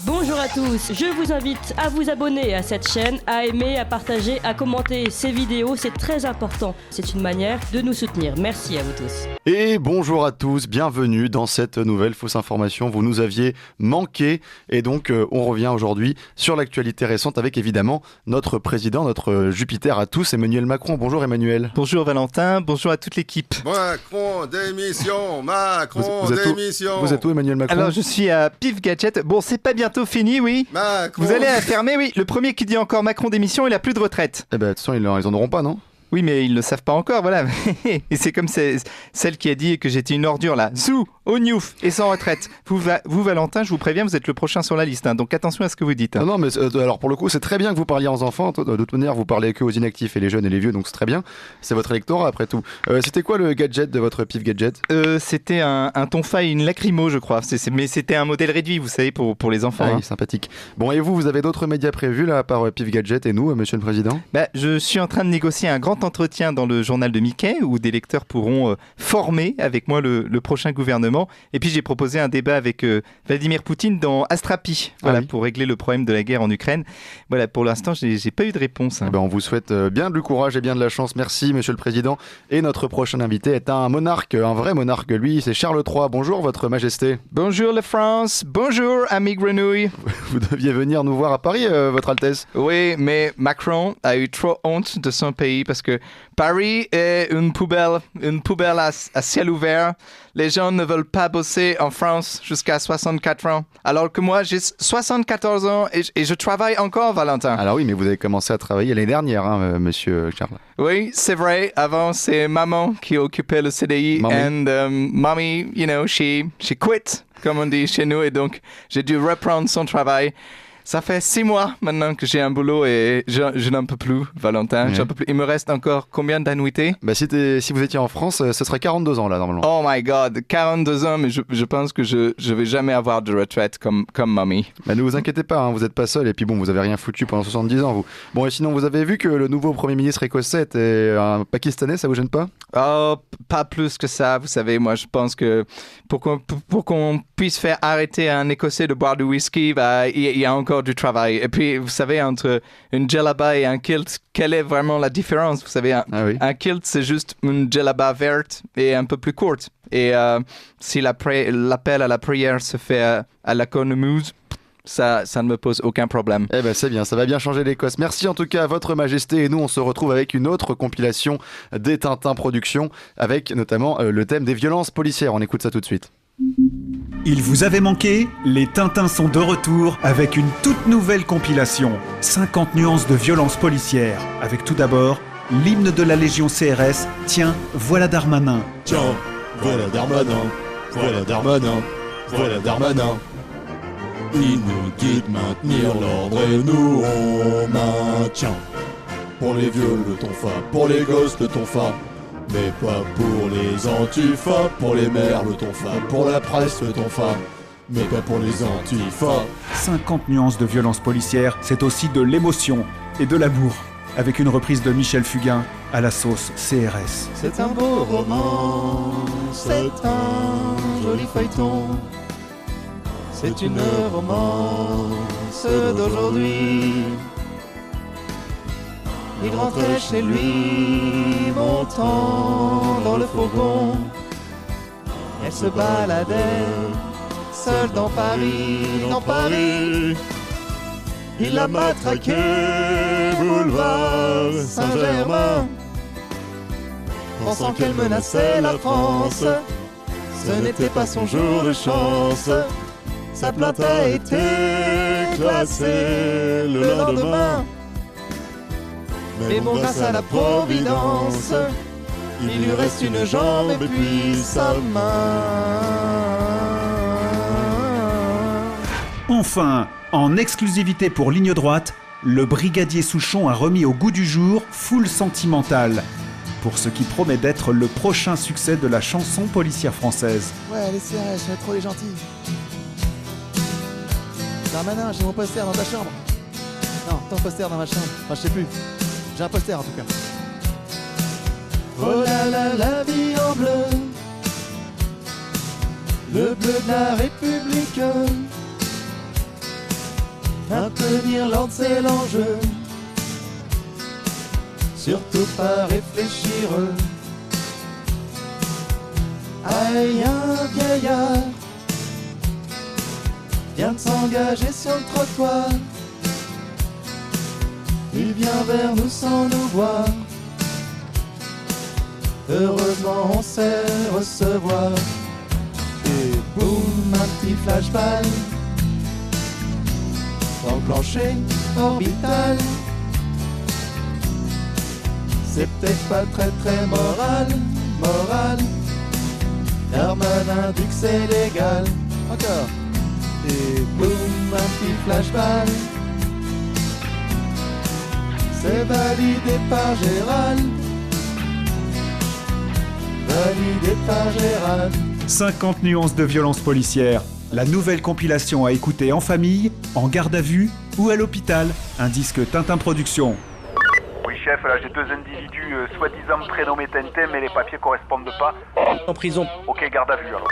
Bonjour à tous, je vous invite à vous abonner à cette chaîne, à aimer, à partager, à commenter ces vidéos, c'est très important. C'est une manière de nous soutenir. Merci à vous tous. Et bonjour à tous, bienvenue dans cette nouvelle fausse information. Vous nous aviez manqué et donc on revient aujourd'hui sur l'actualité récente avec évidemment notre président, notre Jupiter à tous, Emmanuel Macron. Bonjour Emmanuel. Bonjour Valentin, bonjour à toute l'équipe. Macron démission, Macron démission. Vous êtes où Emmanuel Macron? Alors je suis à Pif Gadget. Bon, c'est pas bientôt fini, oui. Macron. Vous allez la fermer, oui. Le premier qui dit encore Macron démission, il a plus de retraite. Eh ben, de toute façon, ils en auront pas, non? Oui, mais ils ne le savent pas encore, voilà. Et c'est comme celle qui a dit que j'étais une ordure, là. Zou, au Newf, et sans retraite. Vous, Valentin, je vous préviens, vous êtes le prochain sur la liste, hein, donc attention à ce que vous dites. Hein. Non, mais alors pour le coup, c'est très bien que vous parliez aux enfants. De toute manière, vous parlez que aux inactifs et les jeunes et les vieux, donc c'est très bien. C'est votre électorat, après tout. C'était quoi le gadget de votre Pif Gadget? C'était un tonfa et une lacrymo, je crois. Mais c'était un modèle réduit, vous savez, pour les enfants. Ah, hein. oui, sympathique. Bon, et vous avez d'autres médias prévus, là, à part Pif Gadget et nous, monsieur le président? Je suis en train de négocier un grand entretien dans le journal de Mickey où des lecteurs pourront former avec moi le prochain gouvernement. Et puis j'ai proposé un débat avec Vladimir Poutine dans Astrapi, voilà, pour régler le problème de la guerre en Ukraine. Voilà, pour l'instant, j'ai pas eu de réponse. Hein. On vous souhaite bien du courage et bien de la chance. Merci, monsieur le président. Et notre prochain invité est un monarque, un vrai monarque. Lui, c'est Charles III. Bonjour, votre majesté. Bonjour la France. Bonjour, ami Grenouille. Vous deviez venir nous voir à Paris, votre Altesse. Oui, mais Macron a eu trop honte de son pays parce que Paris est une poubelle à ciel ouvert. Les gens ne veulent pas bosser en France jusqu'à 64 ans. Alors que moi, j'ai 74 ans et je travaille encore, Valentin. Alors oui, mais vous avez commencé à travailler l'année dernière, hein, monsieur Charles. Oui, c'est vrai. Avant, c'est maman qui occupait le CDI. Mommy. And mommy, she quit, comme on dit chez nous. Et donc, j'ai dû reprendre son travail. Ça fait 6 mois maintenant que j'ai un boulot et je n'en peux plus, Valentin. Ouais. J'en peux plus. Il me reste encore combien d'annuités? Si vous étiez en France, ce serait 42 ans là, normalement. Oh my God, 42 ans, mais je pense que je vais jamais avoir de retraite comme mamie. Ne vous inquiétez pas, hein, vous n'êtes pas seul et puis bon, vous avez rien foutu pendant 70 ans, vous. Bon, et sinon, vous avez vu que le nouveau Premier ministre écossais était un Pakistanais, ça vous gêne pas? Oh, pas plus que ça. Vous savez, moi, je pense que pour qu'on puisse faire arrêter un Écossais de boire du whisky, il y a encore du travail. Et puis, vous savez, entre une djellaba et un kilt, quelle est vraiment la différence? Vous savez, un kilt, c'est juste une djellaba verte et un peu plus courte. Et si l'appel à la prière se fait à la cornemuse, ça ne me pose aucun problème. Eh ben c'est bien, ça va bien changer l'Écosse. Merci en tout cas à votre majesté et nous on se retrouve avec une autre compilation des Tintin Productions avec notamment le thème des violences policières. On écoute ça tout de suite. Il vous avait manqué? Les Tintins sont de retour avec une toute nouvelle compilation. 50 nuances de violence policière. Avec tout d'abord l'hymne de la Légion CRS. Tiens, voilà Darmanin. Tiens, voilà Darmanin, voilà Darmanin, voilà Darmanin. Il nous dit de maintenir l'ordre et nous on maintient. Pour les vieux le tonfa, pour les gosses le tonfa, mais pas pour les antifas, pour les mères le tonfa, pour la presse le tonfa, mais pas pour les antifas. 50 nuances de violence policière, c'est aussi de l'émotion et de l'amour. Avec une reprise de Michel Fugain à la sauce CRS. C'est un beau roman, c'est un joli feuilleton. C'est une romance d'aujourd'hui. Il rentrait chez lui, montant dans le fourgon. Elle se baladait, seule dans Paris. Il l'a matraqué, boulevard Saint-Germain. Pensant qu'elle menaçait la France, ce n'était pas son jour de chance. Sa plainte a été classée le lendemain. Mais bon, grâce à la Providence, il lui reste une jambe et puis sa main. Enfin, en exclusivité pour Ligne Droite, le brigadier Souchon a remis au goût du jour Foule Sentimentale, pour ce qui promet d'être le prochain succès de la chanson policière française. Ouais, les CRS, je vais trop les gentils. Darmanin, j'ai mon poster dans ta chambre. Non, ton poster dans ma chambre. Enfin, je sais plus. J'ai un poster en tout cas. Oh là là, la vie en bleu. Le bleu de la République. Maintenir l'ordre, c'est l'enjeu. Surtout pas réfléchir. Aïe, un vieillard vient de s'engager sur le trottoir. Il vient vers nous sans nous voir. Heureusement on sait recevoir. Et boum, un petit flashball dans le plancher orbital. C'est peut-être pas très très moral. Darmanin dit que c'est légal. Encore. Et boum, un petit flashball. C'est validé par Gérald. Validé par Gérald. 50 nuances de violence policière. La nouvelle compilation à écouter en famille, en garde à vue ou à l'hôpital. Un disque Tintin Productions. Oui chef, là j'ai 2 individus soi-disant prénommés Tintin mais les papiers correspondent pas. En prison. Ok, garde à vue alors.